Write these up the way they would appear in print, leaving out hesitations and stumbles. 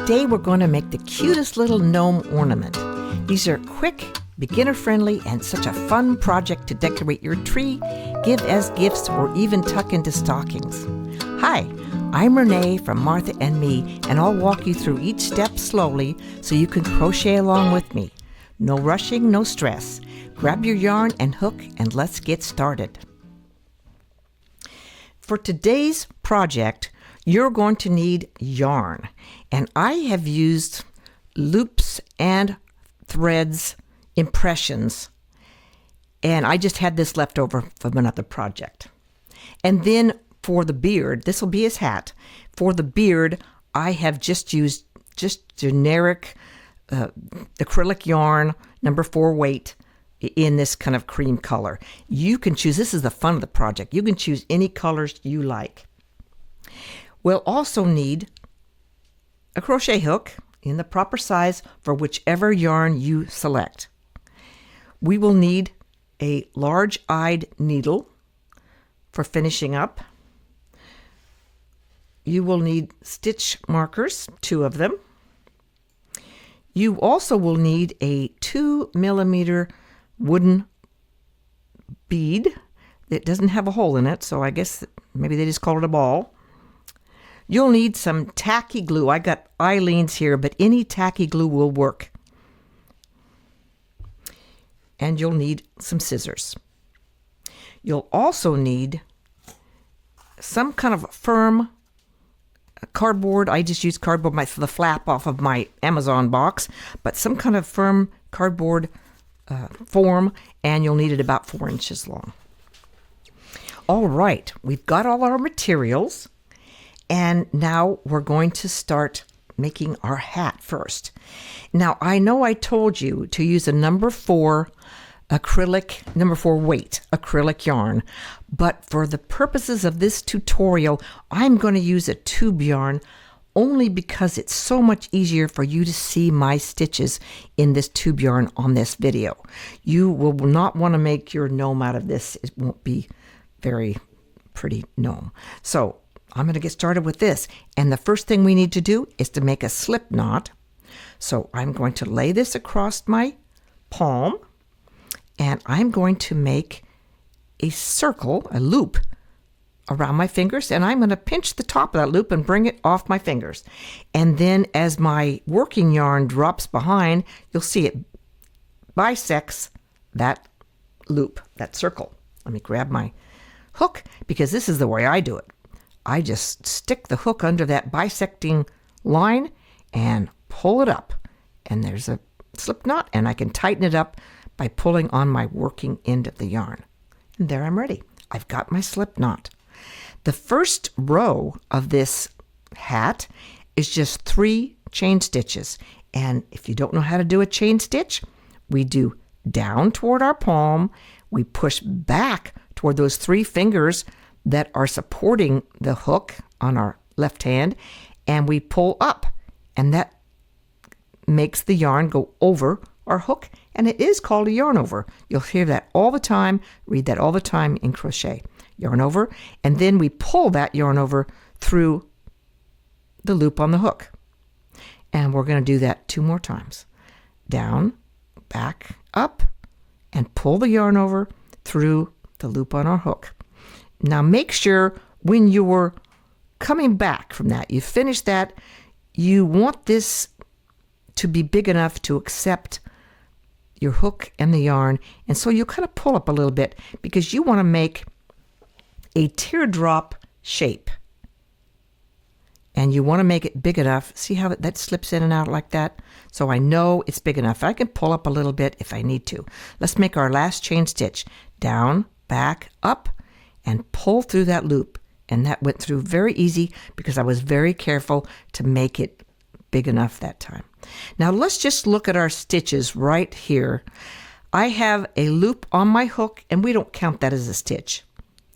Today we're going to make the cutest little gnome ornament. These are quick, beginner-friendly, and such a fun project to decorate your tree, give as gifts, or even tuck into stockings. Hi, I'm Renee from Martha and Me, and I'll walk you through each step slowly so you can crochet along with me. No rushing, no stress. Grab your yarn and hook, and let's get started. For today's project, you're going to need yarn, and I have used loops and threads impressions, and I just had this left over from another project. And then for the beard, this will be his hat. For the beard, I have just used generic acrylic yarn, number 4 weight, in this kind of cream color. You can choose, this is the fun of the project, you can choose any colors you like. We'll also need a crochet hook in the proper size for whichever yarn you select. We will need a large-eyed needle for finishing up. You will need stitch markers, 2 of them. You also will need a 2mm wooden bead that doesn't have a hole in it, so I guess maybe they just call it a ball. You'll need some tacky glue. I got Eileen's here, but any tacky glue will work. And you'll need some scissors. You'll also need some kind of firm cardboard. I just used cardboard for the flap off of my Amazon box, but some kind of firm cardboard form, and you'll need it about 4 inches long. All right, we've got all our materials. And now we're going to start making our hat first. Now, I know I told you to use a number 4 weight acrylic yarn, but for the purposes of this tutorial, I'm going to use a tube yarn only because it's so much easier for you to see my stitches in this tube yarn on this video. You will not want to make your gnome out of this. It won't be very pretty gnome. So I'm going to get started with this, and the first thing we need to do is to make a slip knot. So I'm going to lay this across my palm, and I'm going to make a circle, a loop, around my fingers, and I'm going to pinch the top of that loop and bring it off my fingers. And then as my working yarn drops behind, you'll see it bisects that loop, that circle. Let me grab my hook, because this is the way I do it. I just stick the hook under that bisecting line and pull it up. And there's a slip knot, and I can tighten it up by pulling on my working end of the yarn. And there I'm ready. I've got my slip knot. The first row of this hat is just 3 chain stitches. And if you don't know how to do a chain stitch, we do down toward our palm, we push back toward those 3 fingers that are supporting the hook on our left hand, and we pull up, and that makes the yarn go over our hook, and it is called a yarn over. You'll hear that all the time, read that all the time in crochet. Yarn over, and then we pull that yarn over through the loop on the hook. And we're going to do that 2 more times. Down, back, up, and pull the yarn over through the loop on our hook. Now make sure when you're coming back from that, you finish that, you want this to be big enough to accept your hook and the yarn. And so you kind of pull up a little bit because you want to make a teardrop shape. And you want to make it big enough. See how that slips in and out like that? So I know it's big enough. I can pull up a little bit if I need to. Let's make our last chain stitch. Down, back, up, and pull through that loop. And that went through very easy because I was very careful to make it big enough that time. Now let's just look at our stitches right here. I have a loop on my hook, and we don't count that as a stitch.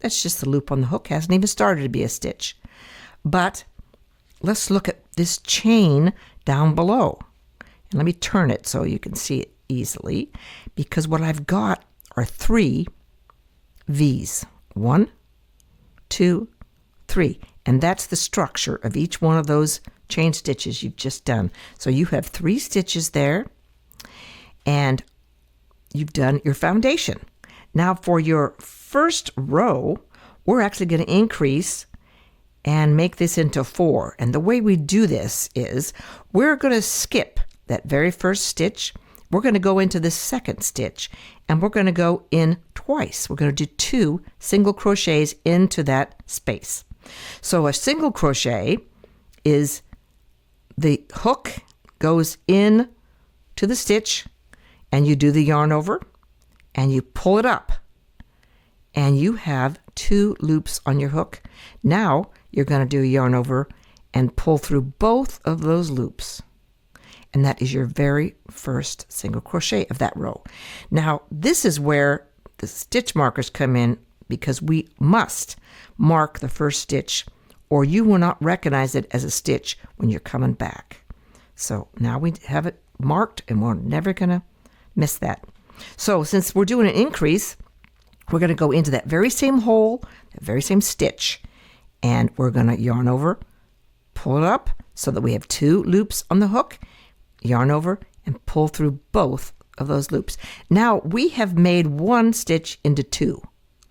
That's just the loop on the hook. Hasn't even started to be a stitch. But let's look at this chain down below. And let me turn it so you can see it easily, because what I've got are 3 V's. 1, 2, 3. And that's the structure of each one of those chain stitches you've just done. So you have 3 stitches there, and you've done your foundation. Now for your first row, we're actually going to increase and make this into 4. And the way we do this is we're going to skip that very first stitch. We're going to go into the second stitch, and we're going to go in twice. We're going to do 2 single crochets into that space. So a single crochet is the hook goes in to the stitch, and you do the yarn over, and you pull it up, and you have 2 loops on your hook. Now you're going to do a yarn over and pull through both of those loops. And that is your very first single crochet of that row. Now, this is where the stitch markers come in, because we must mark the first stitch, or you will not recognize it as a stitch when you're coming back. So now we have it marked, and we're never going to miss that. So since we're doing an increase, we're going to go into that very same hole, that very same stitch, and we're going to yarn over, pull it up so that we have 2 loops on the hook, yarn over, and pull through both of those loops. Now we have made 1 stitch into 2,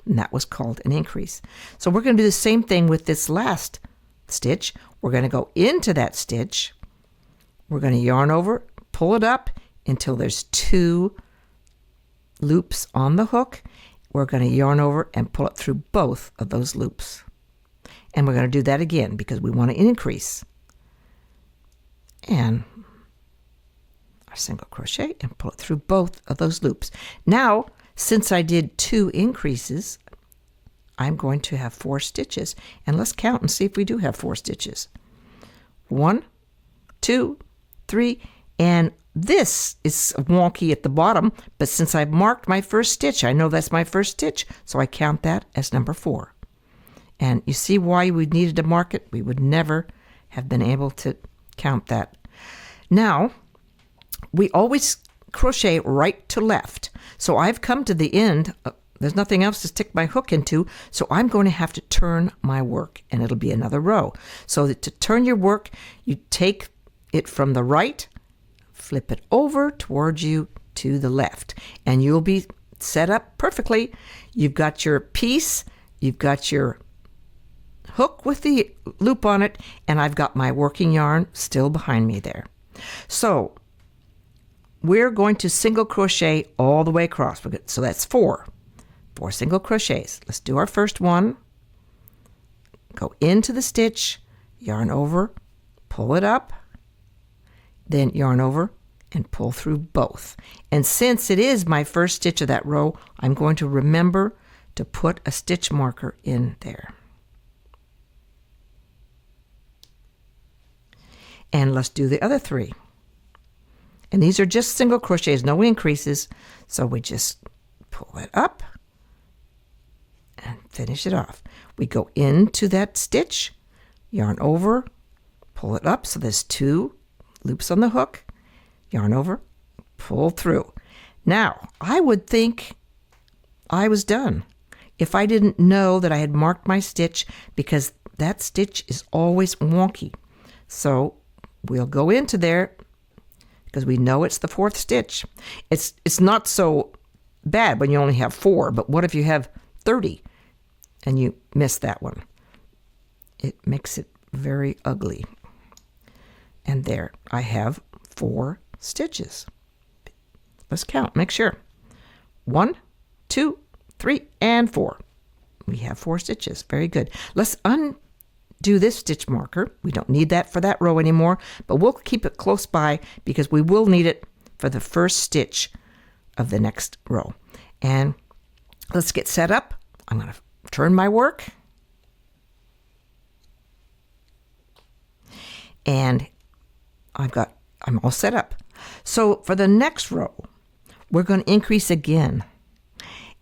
and that was called an increase. So we're going to do the same thing with this last stitch. We're going to go into that stitch, we're going to yarn over, pull it up until there's 2 loops on the hook. We're going to yarn over and pull it through both of those loops. And we're going to do that again because we want to increase. And our single crochet and pull it through both of those loops. Now, since I did 2 increases, I'm going to have 4 stitches. And let's count and see if we do have 4 stitches. 1, 2, 3, and this is wonky at the bottom, but since I've marked my first stitch, I know that's my first stitch, so I count that as number 4. And you see why we needed to mark it? We would never have been able to count that. Now, we always crochet right to left. So I've come to the end. There's nothing else to stick my hook into, so I'm going to have to turn my work, and it'll be another row. So that to turn your work, you take it from the right, flip it over towards you to the left, and you'll be set up perfectly. You've got your piece, you've got your hook with the loop on it, and I've got my working yarn still behind me there. So we're going to single crochet all the way across. So that's 4 single crochets. Let's do our first one. Go into the stitch, yarn over, pull it up, then yarn over and pull through both. And since it is my first stitch of that row, I'm going to remember to put a stitch marker in there. And let's do the other 3. And these are just single crochets, no increases. So we just pull it up and finish it off. We go into that stitch, yarn over, pull it up. So there's 2 loops on the hook, yarn over, pull through. Now, I would think I was done if I didn't know that I had marked my stitch, because that stitch is always wonky. So we'll go into there because we know it's the 4th stitch. It's not so bad when you only have 4, but what if you have 30 and you miss that one? It makes it very ugly. And there I have 4 stitches. Let's count, make sure. 1, 2, 3, and 4. We have 4 stitches. Very good. Let's undo this stitch marker. We don't need that for that row anymore, but we'll keep it close by because we will need it for the first stitch of the next row. And let's get set up. I'm going to turn my work. And I'm all set up. So for the next row, we're going to increase again.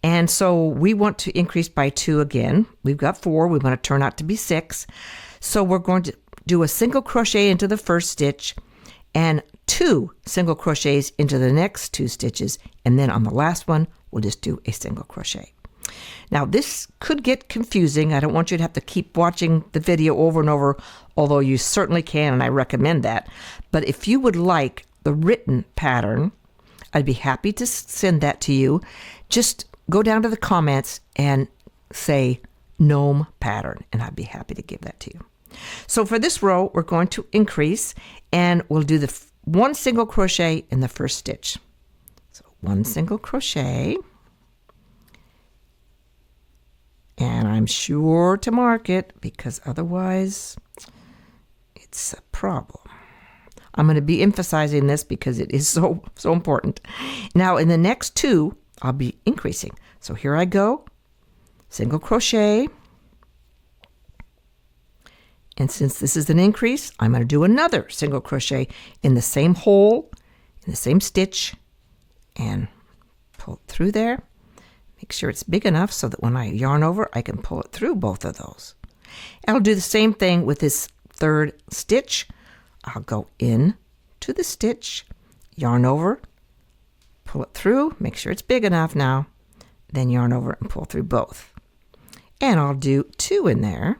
And so we want to increase by 2 again. We've got 4. We want to turn out to be 6. So we're going to do a single crochet into the first stitch and 2 single crochets into the next 2 stitches. And then on the last one, we'll just do a single crochet. Now this could get confusing. I don't want you to have to keep watching the video over and over, although you certainly can, and I recommend that. But if you would like the written pattern, I'd be happy to send that to you. Just go down to the comments and say gnome pattern, and I'd be happy to give that to you. So for this row, we're going to increase, and we'll do the one single crochet in the first stitch. So one single crochet, and I'm sure to mark it because otherwise it's a problem. I'm going to be emphasizing this because it is so important. Now in the next two, I'll be increasing. So here I go, single crochet. And since this is an increase, I'm going to do another single crochet in the same hole, in the same stitch, and pull it through there. Make sure it's big enough so that when I yarn over, I can pull it through both of those. And I'll do the same thing with this third stitch. I'll go in to the stitch, yarn over, pull it through, make sure it's big enough now, then yarn over and pull through both. And I'll do two in there.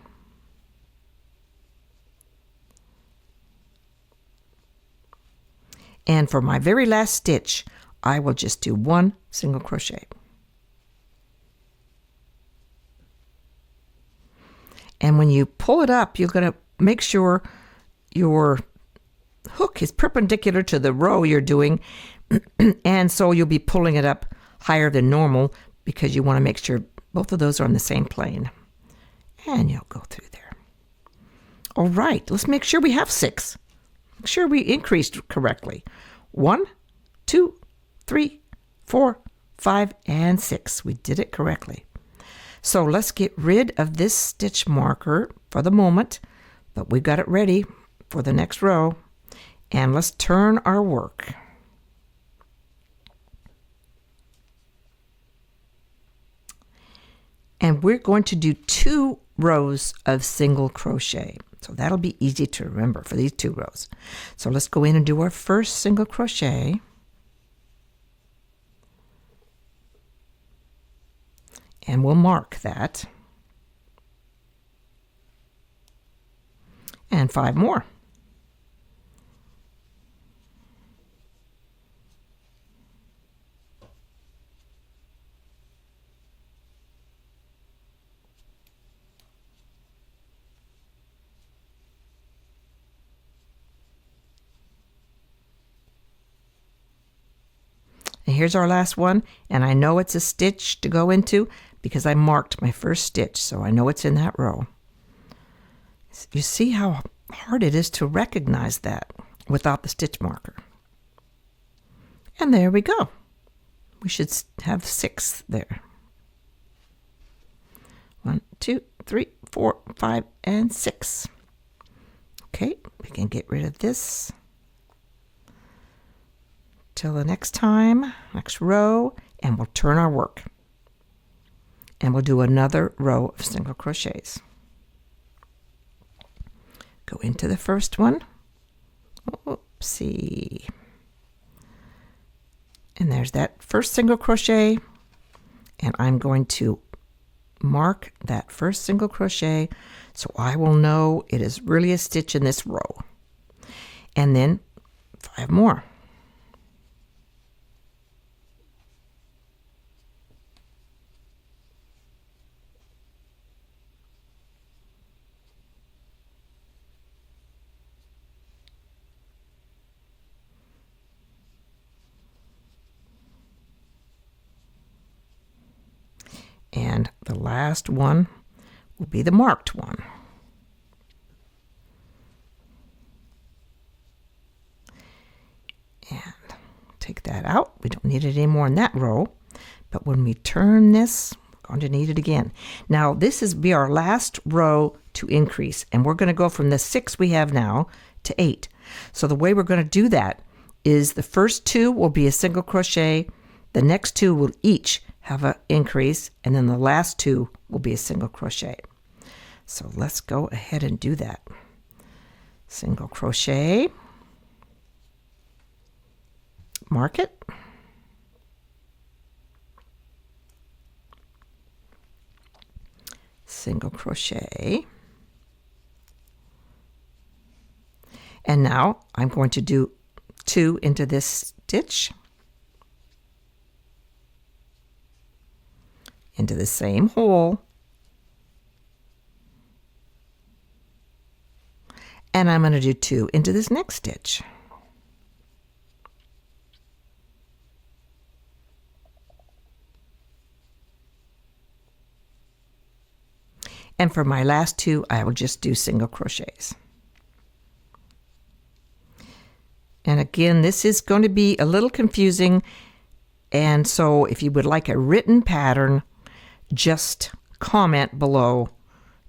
And for my very last stitch, I will just do one single crochet. And when you pull it up, you're going to make sure your hook is perpendicular to the row you're doing. And so you'll be pulling it up higher than normal because you want to make sure both of those are on the same plane. And you'll go through there. All right, let's make sure we have 6. Make sure we increased correctly. 1, 2, 3, 4, 5, and 6. We did it correctly. So let's get rid of this stitch marker for the moment, but we've got it ready for the next row. And let's turn our work. And we're going to do 2 rows of single crochet. So that'll be easy to remember for these 2 rows. So let's go in and do our first single crochet. And we'll mark that. And 5 more. And here's our last one, and I know it's a stitch to go into because I marked my first stitch, so I know it's in that row. You see how hard it is to recognize that without the stitch marker. And there we go. We should have 6 there. 1, 2, 3, 4, 5, and 6. Okay, we can get rid of this. Till the next time, next row, and we'll turn our work. And we'll do another row of single crochets. Go into the first one. Oopsie. And there's that first single crochet. And I'm going to mark that first single crochet so I will know it is really a stitch in this row. And then 5 more. And the last one will be the marked one. And take that out. We don't need it anymore in that row. But when we turn this, we're going to need it again. Now this is be our last row to increase. And we're going to go from the 6 we have now to 8. So the way we're going to do that is the first 2 will be a single crochet. The next 2 will each have an increase, and then the last 2 will be a single crochet. So let's go ahead and do that. Single crochet, mark it, single crochet, and now I'm going to do 2 into this stitch, into the same hole, and I'm going to do 2 into this next stitch. And for my last 2, I will just do single crochets. And again, this is going to be a little confusing, and so if you would like a written pattern, just comment below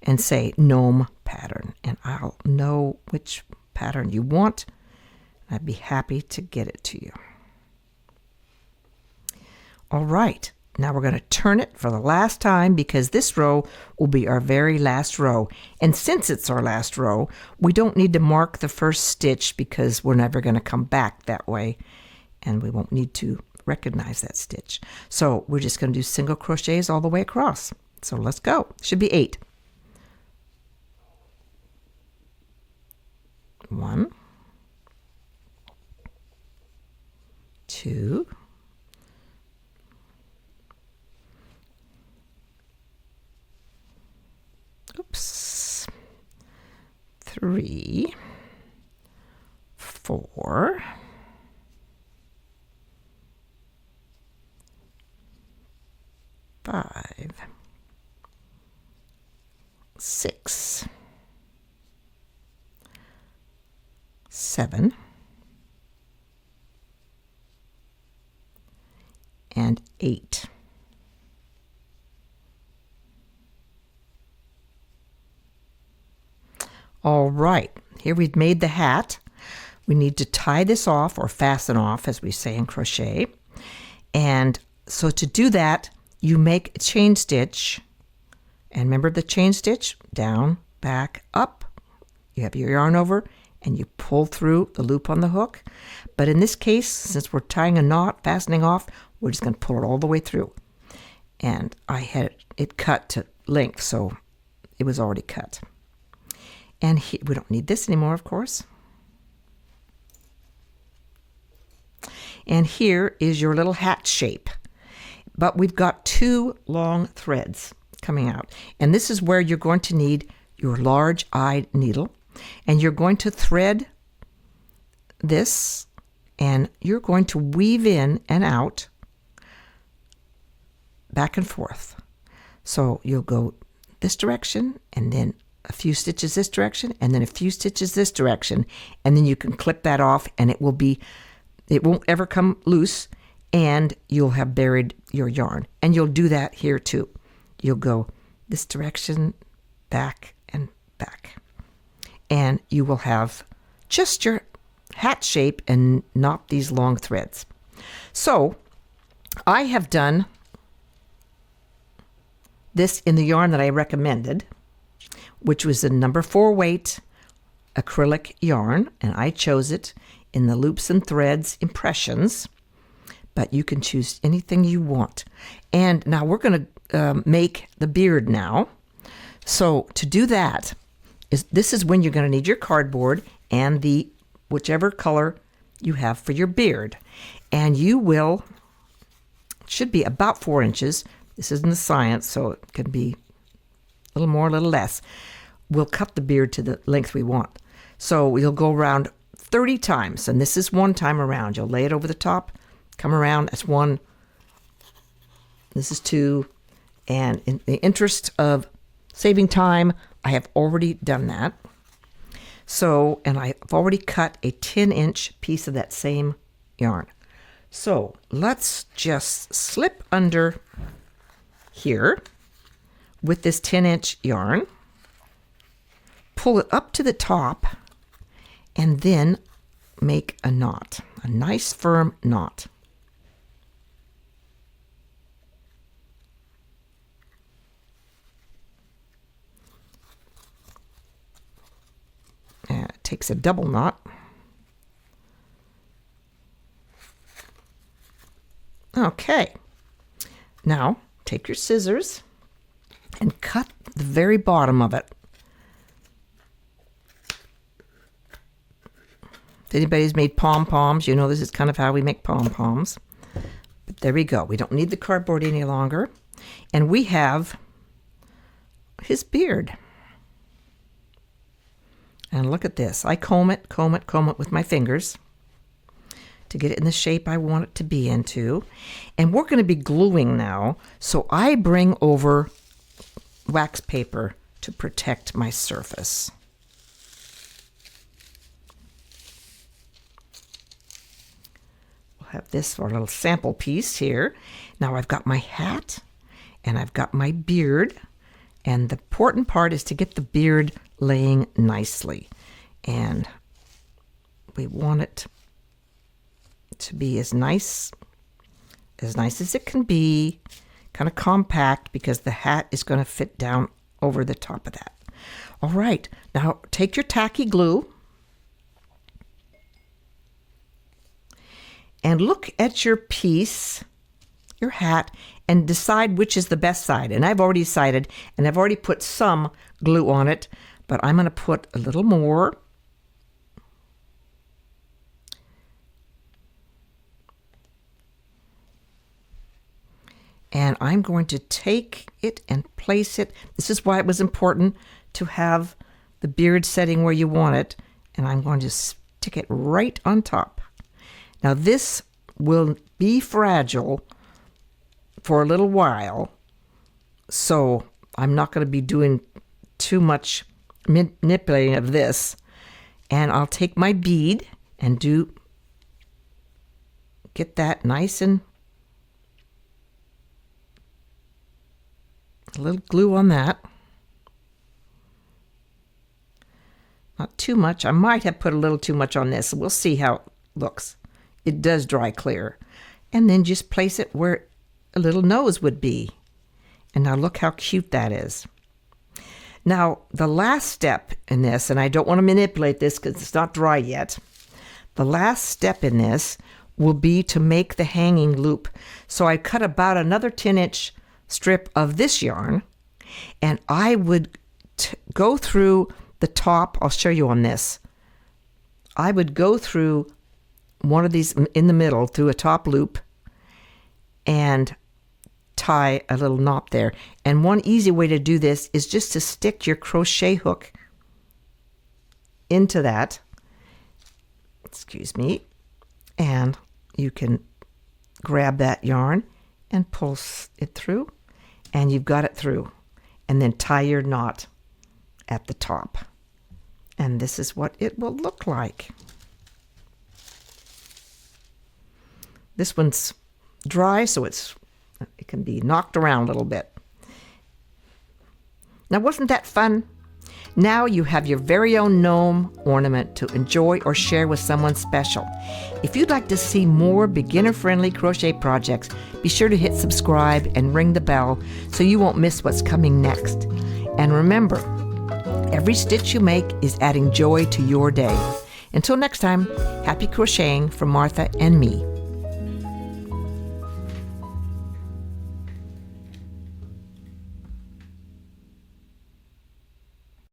and say gnome pattern, and I'll know which pattern you want. I'd be happy to get it to you. All right, now we're going to turn it for the last time because this row will be our very last row. And since it's our last row, we don't need to mark the first stitch because we're never going to come back that way, and we won't need to recognize that stitch. So we're just going to do single crochets all the way across. So let's go. Should be 8. 1, 2, 3, 4, 5, 6, 7, and 8. All right, here we've made the hat. We need to tie this off, or fasten off, as we say in crochet. And so to do that, you make a chain stitch. And remember the chain stitch? Down, back, up. You have your yarn over, and you pull through the loop on the hook. But in this case, since we're tying a knot, fastening off, we're just going to pull it all the way through. And I had it cut to length, so it was already cut. And we don't need this anymore, of course. And here is your little hat shape. But we've got 2 long threads coming out. And this is where you're going to need your large-eyed needle. And you're going to thread this, and you're going to weave in and out, back and forth. So you'll go this direction, and then a few stitches this direction, and then a few stitches this direction, and then you can clip that off, and it won't ever come loose, and you'll have buried your yarn. And you'll do that here too. You'll go this direction, back and back, and you will have just your hat shape and not these long threads. So I have done this in the yarn that I recommended, which was a number 4 weight acrylic yarn, and I chose it in the Loops and Threads Impressions, but you can choose anything you want. And now we're going to make the beard now. So to do that, this is when you're going to need your cardboard and the whichever color you have for your beard. And you will, should be about 4 inches. This isn't a science, so it can be a little more, a little less. We'll cut the beard to the length we want. So you'll go around 30 times, and this is 1 time around. You'll lay it over the top, come around, that's 1. This is 2. And in the interest of saving time, I have already done that. So, and I've already cut a 10-inch piece of that same yarn. So let's just slip under here with this 10-inch yarn, pull it up to the top, and then make a knot, a nice firm knot. And it takes a double knot. Okay, now take your scissors and cut the very bottom of it. If anybody's made pom-poms, you know this is kind of how we make pom-poms. But there we go. We don't need the cardboard any longer. And we have his beard. And look at this. I comb it with my fingers to get it in the shape I want it to be into. And we're going to be gluing now. So I bring over wax paper to protect my surface. We'll have this for a little sample piece here. Now I've got my hat and I've got my beard. And the important part is to get the beard laying nicely. And we want it to be as nice as it can be, kind of compact, because the hat is going to fit down over the top of that. All right, now take your tacky glue and look at your piece, your hat, and decide which is the best side. And I've already decided, and I've already put some glue on it, but I'm going to put a little more. And I'm going to take it and place it. This is why it was important to have the beard setting where you want it. And I'm going to stick it right on top. Now this will be fragile for a little while, so I'm not going to be doing too much manipulating of this. And I'll take my bead and get that nice and a little glue on that. Not too much. I might have put a little too much on this. We'll see how it looks. It does dry clear. And then just place it where a little nose would be. And now look how cute that is. Now, the last step in this, and I don't want to manipulate this because it's not dry yet. The last step in this will be to make the hanging loop. So I cut about another 10-inch strip of this yarn, and I would go through the top. I'll show you on this. I would go through one of these in the middle through a top loop and tie a little knot there. And one easy way to do this is just to stick your crochet hook into that. Excuse me. And you can grab that yarn and pull it through, and you've got it through. And then tie your knot at the top. And this is what it will look like. This one's dry, so it can be knocked around a little bit. Now, wasn't that fun? Now you have your very own gnome ornament to enjoy or share with someone special. If you'd like to see more beginner-friendly crochet projects, be sure to hit subscribe and ring the bell so you won't miss what's coming next. And remember, every stitch you make is adding joy to your day. Until next time, happy crocheting from Martha and me.